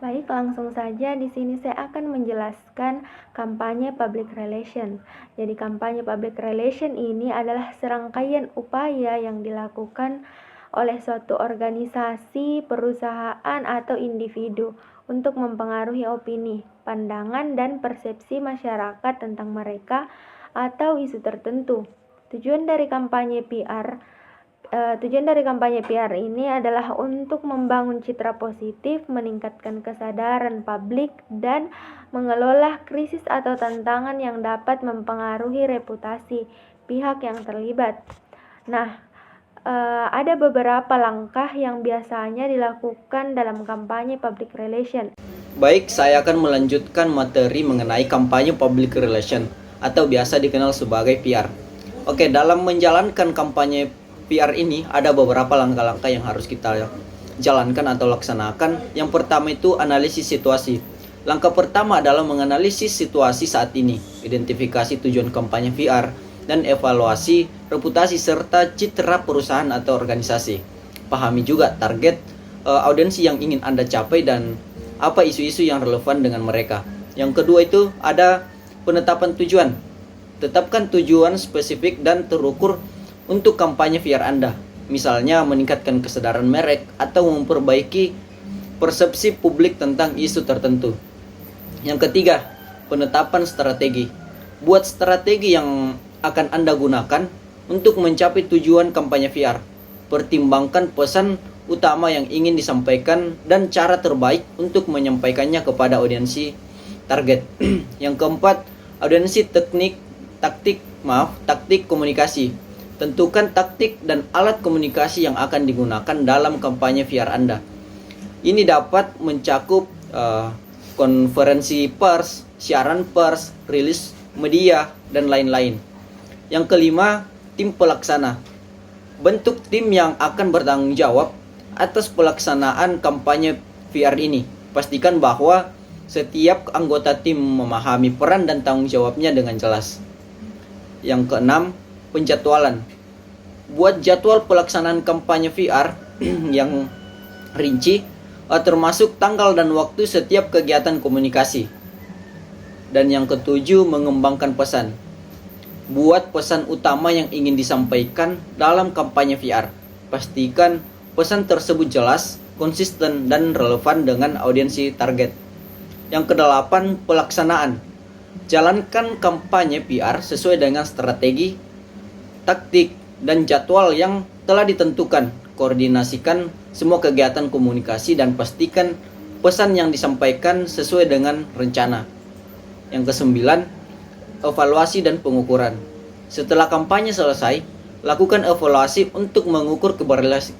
Baik, langsung saja di sini saya akan menjelaskan kampanye public relation. Jadi kampanye public relation ini adalah serangkaian upaya yang dilakukan oleh suatu organisasi, perusahaan, atau individu untuk mempengaruhi opini, pandangan, dan persepsi masyarakat tentang mereka atau isu tertentu. Tujuan dari kampanye PR ini adalah untuk membangun citra positif, meningkatkan kesadaran publik, dan mengelola krisis atau tantangan yang dapat mempengaruhi reputasi pihak yang terlibat. Nah, ada beberapa langkah yang biasanya dilakukan dalam kampanye public relation. Baik, saya akan melanjutkan materi mengenai kampanye public relation atau biasa dikenal sebagai PR. Oke, dalam menjalankan kampanye PR ini ada beberapa langkah-langkah yang harus kita jalankan atau laksanakan. Yang pertama itu analisis situasi. Langkah pertama adalah menganalisis situasi saat ini, identifikasi tujuan kampanye PR, dan evaluasi reputasi serta citra perusahaan atau organisasi. Pahami juga target audiensi yang ingin Anda capai dan apa isu-isu yang relevan dengan mereka. Yang kedua itu ada penetapan tujuan. Tetapkan tujuan spesifik dan terukur untuk kampanye PR Anda. Misalnya meningkatkan kesadaran merek atau memperbaiki persepsi publik tentang isu tertentu. Yang ketiga, penetapan strategi. Buat strategi yang akan Anda gunakan untuk mencapai tujuan kampanye PR. Pertimbangkan pesan utama yang ingin disampaikan dan cara terbaik untuk menyampaikannya kepada audiensi target. Yang keempat, audiensi taktik komunikasi. Tentukan taktik dan alat komunikasi yang akan digunakan dalam kampanye PR Anda. Ini dapat mencakup konferensi pers, siaran pers, rilis media, dan lain-lain. Yang kelima, tim pelaksana. Bentuk tim yang akan bertanggung jawab atas pelaksanaan kampanye PR ini. Pastikan bahwa setiap anggota tim memahami peran dan tanggung jawabnya dengan jelas. Yang keenam, penjadwalan. Buat jadwal pelaksanaan kampanye VR yang rinci, termasuk tanggal dan waktu setiap kegiatan komunikasi. Dan yang ketujuh, mengembangkan pesan. Buat pesan utama yang ingin disampaikan dalam kampanye VR. Pastikan pesan tersebut jelas, konsisten, dan relevan dengan audiensi target. Yang kedelapan, pelaksanaan. Jalankan kampanye PR sesuai dengan strategi, taktik, dan jadwal yang telah ditentukan. Koordinasikan semua kegiatan komunikasi dan pastikan pesan yang disampaikan sesuai dengan rencana. Yang kesembilan, evaluasi dan pengukuran. Setelah kampanye selesai, lakukan evaluasi untuk mengukur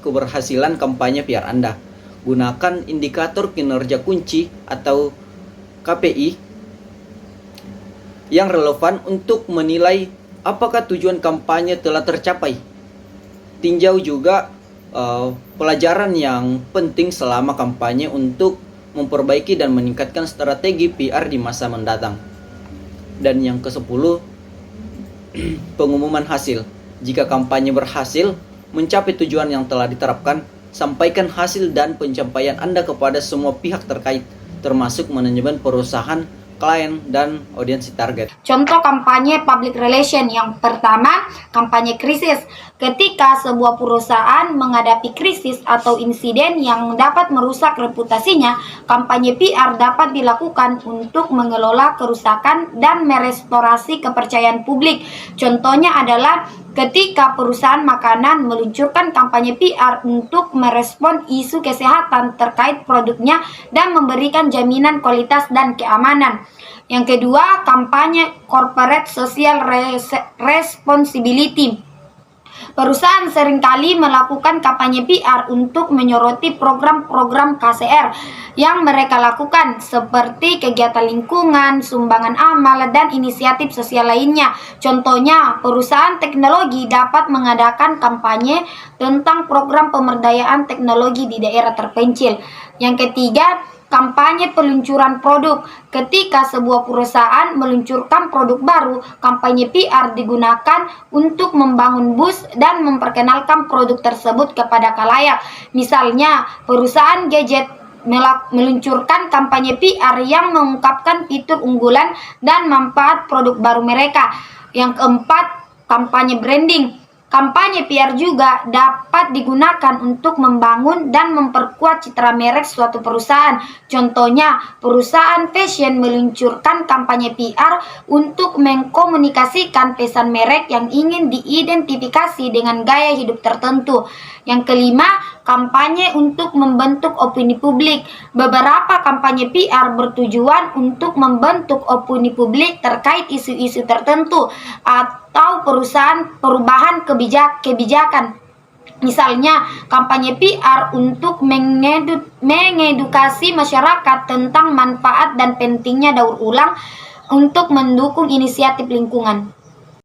keberhasilan kampanye PR Anda. Gunakan indikator kinerja kunci atau KPI yang relevan untuk menilai apakah tujuan kampanye telah tercapai. Tinjau juga pelajaran yang penting selama kampanye untuk memperbaiki dan meningkatkan strategi PR di masa mendatang. Dan yang ke-10, pengumuman hasil. Jika kampanye berhasil mencapai tujuan yang telah diterapkan, sampaikan hasil dan pencapaian Anda kepada semua pihak terkait, termasuk manajemen perusahaan, klien, dan audiensi target. Contoh kampanye public relation yang pertama, kampanye krisis. Ketika sebuah perusahaan menghadapi krisis atau insiden yang dapat merusak reputasinya, kampanye PR dapat dilakukan untuk mengelola kerusakan dan merestorasi kepercayaan publik. Contohnya adalah ketika perusahaan makanan meluncurkan kampanye PR untuk merespon isu kesehatan terkait produknya dan memberikan jaminan kualitas dan keamanan. Yang kedua, kampanye corporate social responsibility. Perusahaan seringkali melakukan kampanye PR untuk menyoroti program-program KCR yang mereka lakukan, seperti kegiatan lingkungan, sumbangan amal, dan inisiatif sosial lainnya. Contohnya, perusahaan teknologi dapat mengadakan kampanye tentang program pemberdayaan teknologi di daerah terpencil. Yang ketiga, kampanye peluncuran produk. Ketika sebuah perusahaan meluncurkan produk baru, kampanye PR digunakan untuk membangun buzz dan memperkenalkan produk tersebut kepada khalayak. Misalnya, perusahaan gadget meluncurkan kampanye PR yang mengungkapkan fitur unggulan dan manfaat produk baru mereka. Yang keempat, kampanye branding. Kampanye PR juga dapat digunakan untuk membangun dan memperkuat citra merek suatu perusahaan. Contohnya, perusahaan fashion meluncurkan kampanye PR untuk mengkomunikasikan pesan merek yang ingin diidentifikasi dengan gaya hidup tertentu. Yang kelima, kampanye untuk membentuk opini publik. Beberapa kampanye PR bertujuan untuk membentuk opini publik terkait isu-isu tertentu atau perubahan kebijakan. Misalnya, kampanye PR untuk mengedukasi masyarakat tentang manfaat dan pentingnya daur ulang untuk mendukung inisiatif lingkungan.